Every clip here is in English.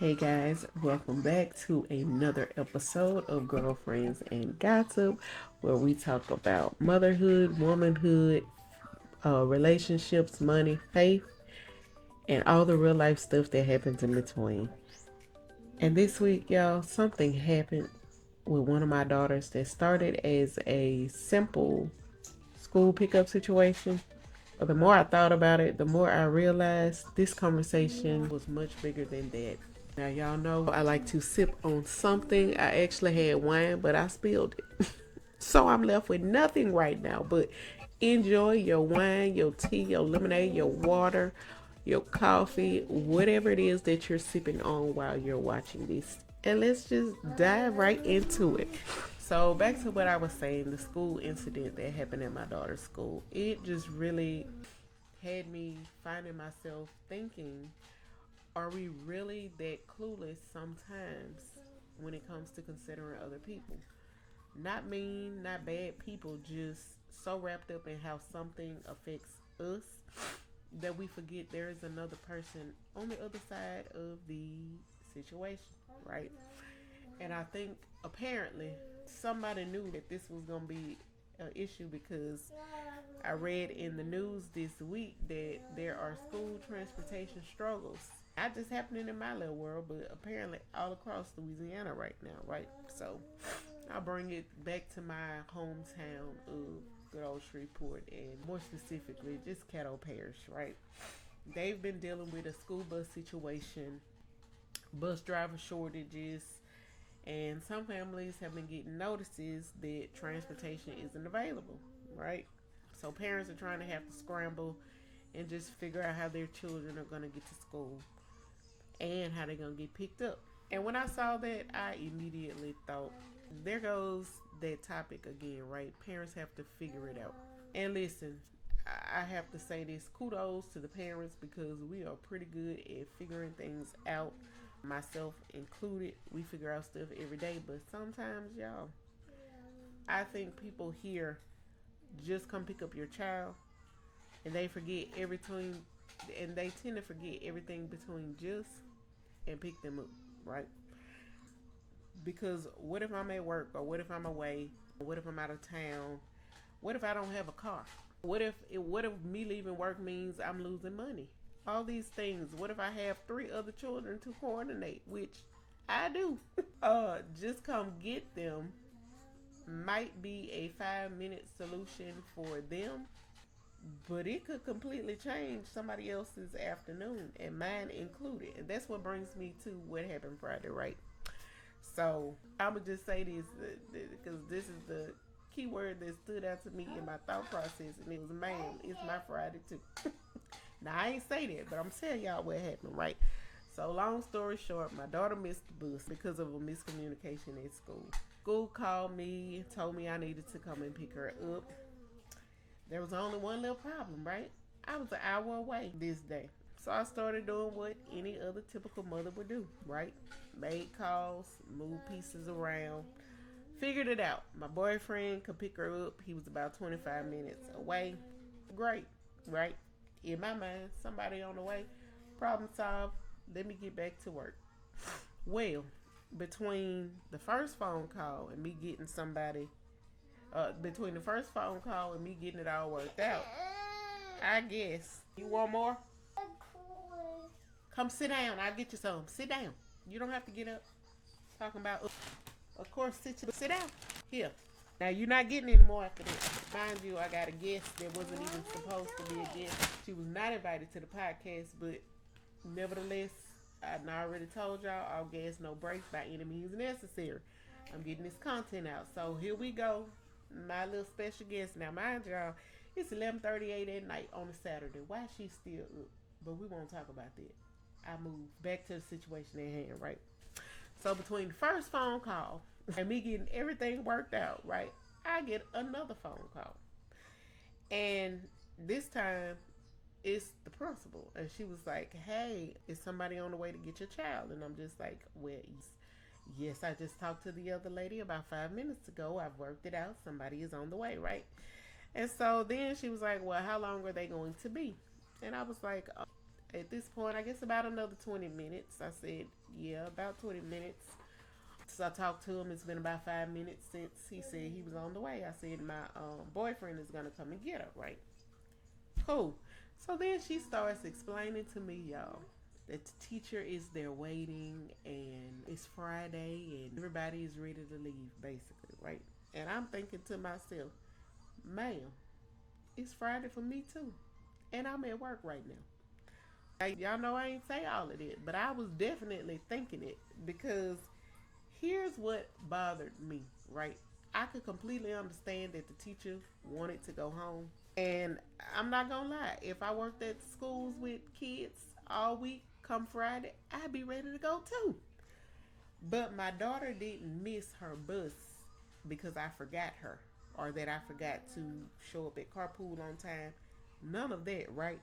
Hey guys, welcome back to another episode of Girlfriends and Godsip, where we talk about motherhood, womanhood, relationships, money, faith, and all the real life stuff that happens in between. And this week, y'all, something happened with one of my daughters that started as a simple school pickup situation. But the more I thought about it, the more I realized this conversation was much bigger than that. Now, y'all know I like to sip on something. I actually had wine, but I spilled it. So I'm left with nothing right now. But enjoy your wine, your tea, your lemonade, your water, your coffee, whatever it is that you're sipping on while you're watching this. And let's just dive right into it. So back to what I was saying, the school incident that happened at my daughter's school. It just really had me finding myself thinking, are we really that clueless sometimes when it comes to considering other people? Not mean, not bad people, just so wrapped up in how something affects us that we forget there is another person on the other side of the situation, right? And I think apparently somebody knew that this was going to be an issue because I read in the news this week that there are school transportation struggles. Not just happening in my little world, but apparently all across Louisiana right now, right? So I'll bring it back to my hometown of good old Shreveport, and more specifically, just Caddo Parish, right? They've been dealing with a school bus situation, bus driver shortages, and some families have been getting notices that transportation isn't available, right? So parents are trying to have to scramble and just figure out how their children are going to get to school and how they're going to get picked up. And when I saw that, I immediately thought, there goes that topic again, right? Parents have to figure it out. And listen, I have to say this, kudos to the parents because we are pretty good at figuring things out, myself included. We figure out stuff every day, but sometimes, y'all, I think people here just come pick up your child and they forget everything, and they tend to forget everything between just and pick them up, right? Because what if I'm at work, or what if I'm away, or what if I'm out of town? What if I don't have a car? What if me leaving work means I'm losing money? All these things. What if I have three other children to coordinate, which I do? Just come get them might be a 5 minute solution for them, but it could completely change somebody else's afternoon, and mine included. And that's what brings me to what happened Friday, right? So I'm gonna just say this because this is the key word that stood out to me in my thought process, and it was, man, it's my Friday too. Now I ain't say that, but I'm telling y'all what happened, right? So long story short, my daughter missed the bus because of a miscommunication at school. School called me, told me I needed to come and pick her up. There was only one little problem, right? I was an hour away this day. So I started doing what any other typical mother would do, right? Made calls, moved pieces around, figured it out. My boyfriend could pick her up. He was about 25 minutes away. Great, right? In my mind, somebody on the way, problem solved. Let me get back to work. Well, between the first phone call and me getting somebody, between the first phone call and me getting it all worked out, I guess. You want more? Come sit down. I'll get you some. Sit down. You don't have to get up. Talking about, of course, sit down. Here. Now, you're not getting any more after this. Mind you, I got a guest that wasn't even supposed to be a guest. She was not invited to the podcast, but nevertheless, I already told y'all, all gas, no brakes by any means necessary. I'm getting this content out. So here we go. My little special guest. Now, mind y'all, it's 11:38 at night on a Saturday. Why is she still up? But we won't talk about that. I moved back to the situation at hand, right? So between the first phone call and me getting everything worked out, right, I get another phone call. And this time it's the principal. And she was like, hey, is somebody on the way to get your child? And I'm just like, well, yes, I just talked to the other lady about 5 minutes ago. I've worked it out. Somebody is on the way, right? And so then she was like, well, how long are they going to be? And I was like, At this point, I guess about another 20 minutes. I said, yeah, about 20 minutes. So I talked to him. It's been about 5 minutes since he said he was on the way. I said, my boyfriend is going to come and get her, right? Cool. So then she starts explaining to me, y'all, that the teacher is there waiting and it's Friday and everybody is ready to leave, basically, right? And I'm thinking to myself, ma'am, it's Friday for me too. And I'm at work right now. Y'all know I ain't say all of it, but I was definitely thinking it because here's what bothered me, right? I could completely understand that the teacher wanted to go home. And I'm not gonna lie, if I worked at schools with kids all week, come Friday, I'd be ready to go too. But my daughter didn't miss her bus because I forgot her or that I forgot to show up at carpool on time. None of that, right?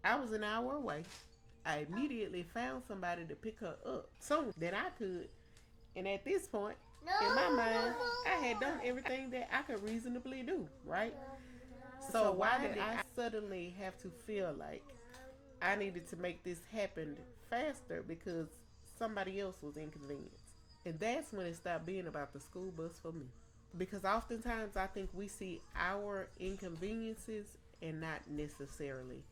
I was an hour away. I immediately found somebody to pick her up so that I could. And at this point, in my mind, I had done everything that I could reasonably do, right? So why did I suddenly have to feel like I needed to make this happen faster because somebody else was inconvenienced? And that's when it stopped being about the school bus for me. Because oftentimes I think we see our inconveniences and not necessarily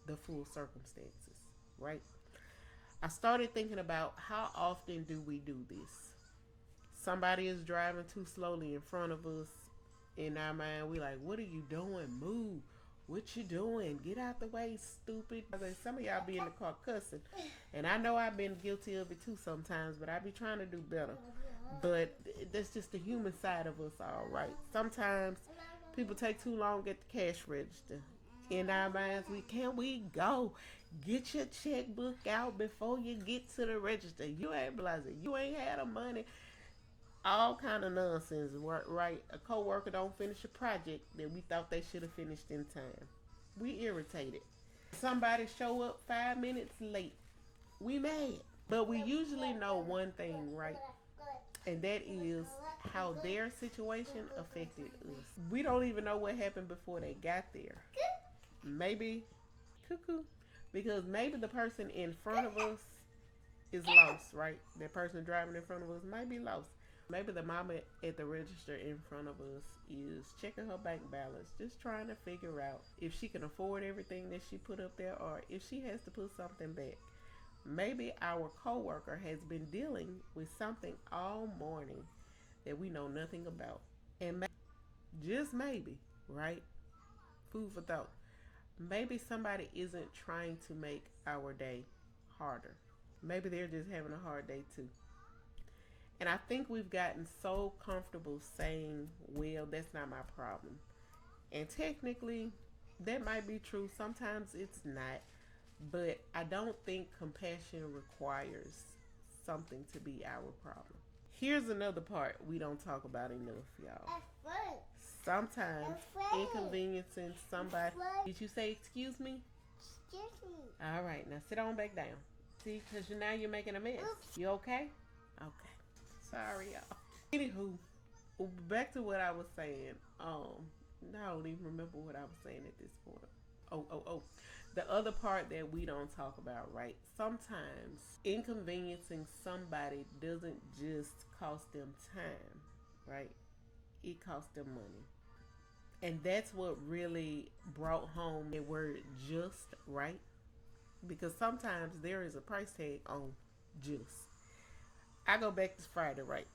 the full circumstances, right? I started thinking about how often do we do this? Somebody is driving too slowly in front of us. In our mind, we like, what are you doing? Move. What you doing? Get out the way, stupid. Some of y'all be in the car cussing. And I know I've been guilty of it too sometimes, but I be trying to do better. But that's just the human side of us, all right. Sometimes people take too long at the cash register. In our minds, we go get your checkbook out before you get to the register. You ain't realizing you ain't had the money. All kind of nonsense, right? A coworker don't finish a project that we thought they should have finished in time. We irritated. Somebody show up 5 minutes late. We mad. But we usually know one thing, right? And that is how their situation affected us. We don't even know what happened before they got there. Maybe cuckoo, because maybe the person in front of us is lost, right? That person driving in front of us might be lost. Maybe the mama at the register in front of us is checking her bank balance, just trying to figure out if she can afford everything that she put up there or if she has to put something back. Maybe our coworker has been dealing with something all morning that we know nothing about. And maybe, just maybe, right? Food for thought. Maybe somebody isn't trying to make our day harder. Maybe they're just having a hard day too. And I think we've gotten so comfortable saying, well, that's not my problem. And technically, that might be true. Sometimes it's not. But I don't think compassion requires something to be our problem. Here's another part we don't talk about enough, y'all. Sometimes inconveniencing somebody. Did you say excuse me? Excuse me. All right, now sit on back down. See, because now you're making a mess. Oops. You okay? Okay. Sorry, y'all. Anywho, back to what I was saying. I don't even remember what I was saying at this point. Oh. The other part that we don't talk about, right? Sometimes inconveniencing somebody doesn't just cost them time, right? It costs them money. And that's what really brought home the word just, right? Because sometimes there is a price tag on just. I go back to Friday, right?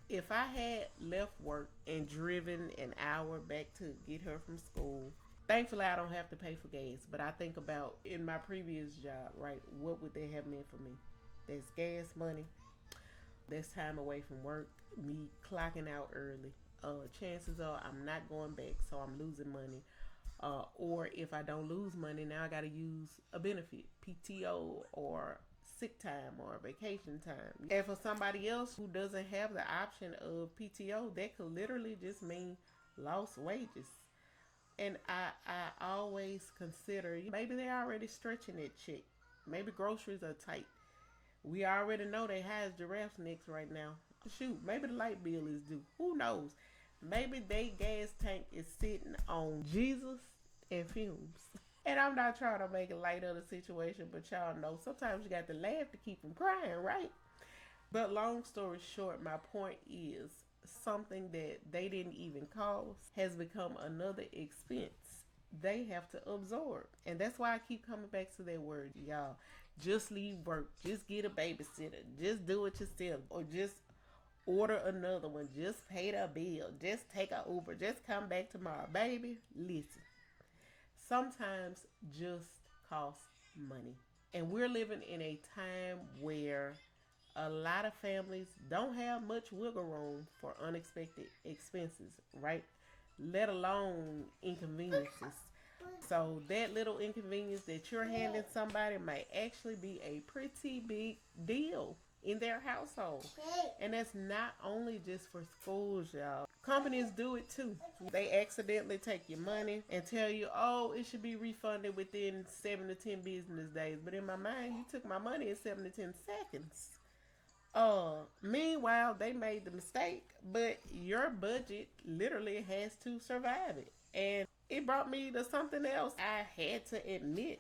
If I had left work and driven an hour back to get her from school, thankfully I don't have to pay for gas. But I think about in my previous job, right? What would they have meant for me? That's gas money. That's time away from work. Me clocking out early. Chances are I'm not going back, so I'm losing money. Or if I don't lose money, now I got to use a benefit, PTO or sick time or vacation time. And for somebody else who doesn't have the option of PTO, that could literally just mean lost wages. And I always consider maybe they're already stretching that check. Maybe groceries are tight. We already know they high as giraffes necks right now. Shoot, maybe the light bill is due. Who knows? Maybe they gas tank is sitting on Jesus and fumes. And I'm not trying to make it light of the situation, but y'all know sometimes you got to laugh to keep from crying, right? But long story short, my point is something that they didn't even cause has become another expense they have to absorb. And that's why I keep coming back to that word, y'all. Just leave work. Just get a babysitter. Just do it yourself. Or just order another one. Just pay the bill. Just take a Uber. Just come back tomorrow. Baby, listen. Sometimes just costs money. And we're living in a time where a lot of families don't have much wiggle room for unexpected expenses, right? Let alone inconveniences. So that little inconvenience that you're handing somebody might actually be a pretty big deal in their household. And that's not only just for schools, y'all. Companies do it too. They accidentally take your money and tell you, oh, it should be refunded within 7 to 10 business days. But in my mind, you took my money in 7 to 10 seconds. Meanwhile, they made the mistake, but your budget literally has to survive it. And it brought me to something else I had to admit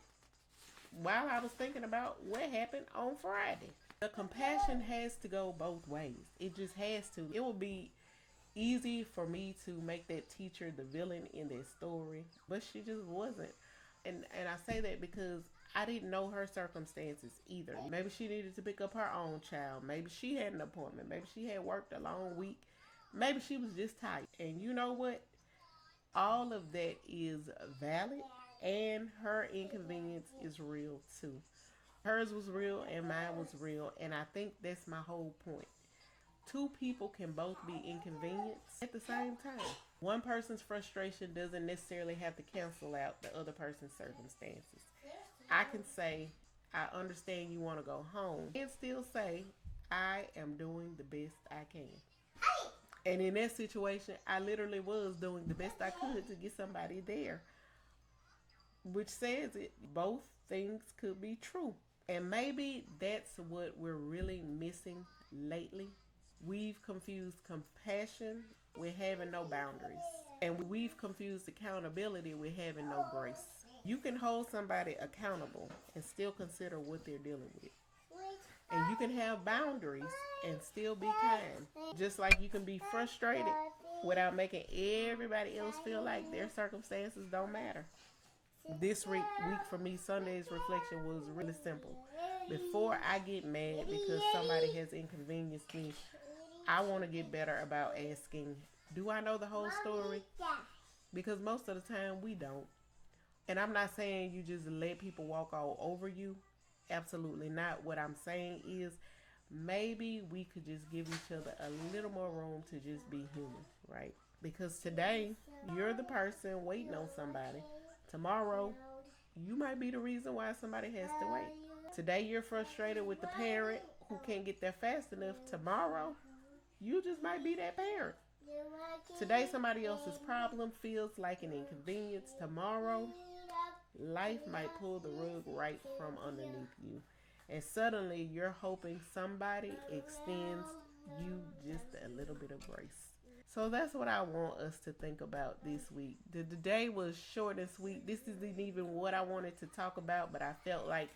while I was thinking about what happened on Friday. The compassion has to go both ways. It just has to. It will be easy for me to make that teacher the villain in that story, but she just wasn't. And I say that because I didn't know her circumstances either. Maybe she needed to pick up her own child. Maybe she had an appointment. Maybe she had worked a long week. Maybe she was just tired. And you know what? All of that is valid, and her inconvenience is real too. Hers was real and mine was real, and I think that's my whole point. Two people can both be inconvenienced at the same time. One person's frustration doesn't necessarily have to cancel out the other person's circumstances. I can say, I understand you want to go home, and still say, I am doing the best I can. And in that situation, I literally was doing the best I could to get somebody there, which says it. Both things could be true. And maybe that's what we're really missing lately. We've confused compassion with having no boundaries. And we've confused accountability with having no grace. You can hold somebody accountable and still consider what they're dealing with. And you can have boundaries and still be kind. Just like you can be frustrated without making everybody else feel like their circumstances don't matter. This week for me, Sunday's reflection was really simple. Before I get mad because somebody has inconvenienced me, I want to get better about asking, do I know the whole story? Because most of the time we don't. And I'm not saying you just let people walk all over you. Absolutely not. What I'm saying is maybe we could just give each other a little more room to just be human, right? Because today you're the person waiting on somebody. Tomorrow you might be the reason why somebody has to wait. Today you're frustrated with the parent who can't get there fast enough. Tomorrow you just might be that parent. Today somebody else's problem feels like an inconvenience. Tomorrow life might pull the rug right from underneath you. And suddenly you're hoping somebody extends you just a little bit of grace. So that's what I want us to think about this week. The day was short and sweet. This isn't even what I wanted to talk about, but I felt like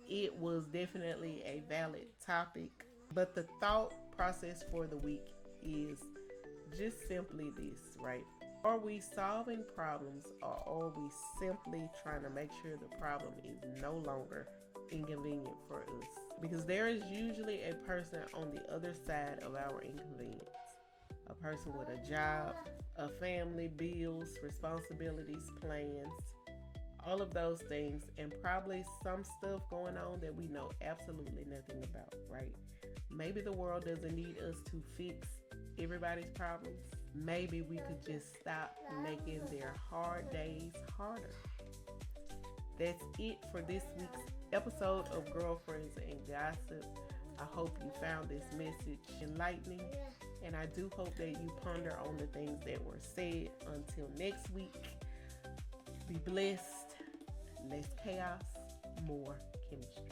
it was definitely a valid topic. But the thought process for the week is just simply this, right? Are we solving problems, or are we simply trying to make sure the problem is no longer inconvenient for us? Because there is usually a person on the other side of our inconvenience. A person with a job, a family, bills, responsibilities, plans, all of those things, and probably some stuff going on that we know absolutely nothing about, right? Maybe the world doesn't need us to fix everybody's problems. Maybe we could just stop making their hard days harder. That's it for this week's episode of Girlfriends and Gossip. I hope you found this message enlightening, and I do hope that you ponder on the things that were said. Until next week, be blessed. Less chaos, more chemistry.